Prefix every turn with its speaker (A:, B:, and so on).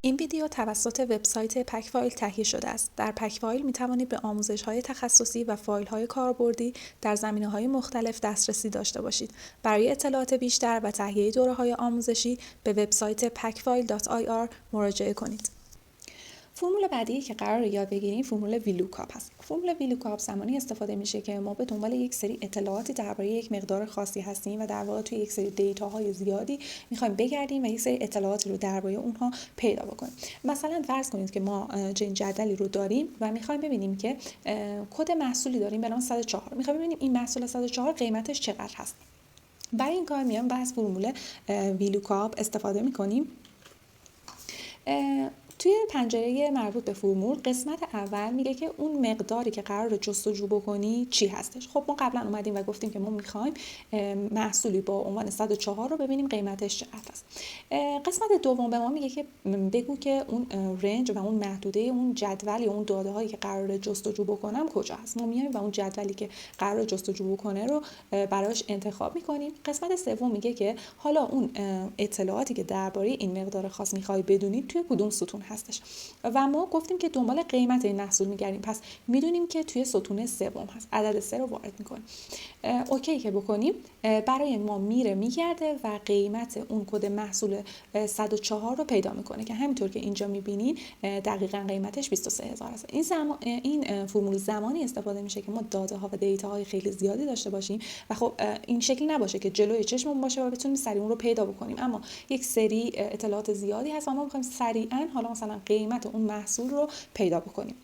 A: این ویدیو توسط وبسایت پک‌فایل تهیه شده است. در پک‌فایل می‌توانید به آموزش‌های تخصصی و فایل‌های کاربردی در زمینه‌های مختلف دسترسی داشته باشید. برای اطلاعات بیشتر و تهیه دوره‌های آموزشی به وبسایت pakfile.ir مراجعه کنید. فرمول بعدی که قراره یاد بگیریم فرمول ویلوکاپ هست. فرمول ویلوکاپ زمانی استفاده میشه که ما به دنبال یک سری اطلاعاتی درباره یک مقدار خاصی هستیم و در واقع توی یک سری دیتاهای زیادی میخوایم بگردیم و یک سری اطلاعاتی رو درباره اونها پیدا بکنیم. مثلا فرض کنید که ما چنین جدولی رو داریم و میخوایم ببینیم که کد محصولی داریم به نام 104. میخوایم ببینیم این محصول 104 قیمتش چقدر هست. برای این کار میایم و از فرمول ویلوکاپ استفاده میکنیم. توی پنجره مربوط به فرمول قسمت اول میگه که اون مقداری که قرار جستجو بکنی چی هستش. خب ما قبلا اومدیم و گفتیم که ما میخوایم محصولی با عنوان 104 رو ببینیم قیمتش چقدر است. قسمت دوم به ما میگه که بگو که اون رنج و اون محدوده اون جدول یا اون داده هایی که قرار جستجو بکنم کجا هست. ما میایم و اون جدولی که قرار جستجو بکنه رو براش انتخاب میکنیم. قسمت سوم میگه که حالا اون اطلاعاتی که درباره این مقدار خاص میخوای بدونید توی کدوم ستون هستش و ما گفتیم که دنبال قیمت این محصول میگردیم، پس میدونیم که توی ستون سوم هست. عدد 3 رو وارد میکنیم. اوکی که بکنیم برای ما میگرده و قیمت اون کد محصول 104 رو پیدا میکنه که همینطور که اینجا میبینین دقیقاً قیمتش 23000 است. این فرمول زمانی استفاده میشه که ما داده ها و دیتا های خیلی زیادی داشته باشیم و خب این شکلی نباشه که جلوی چشممون باشه و بتونیم سریع اون رو پیدا بکنیم، اما یک سری اطلاعات زیادی هست و ما میخوایم سریعاً حالا مثلا قیمت اون محصول رو پیدا بکنیم.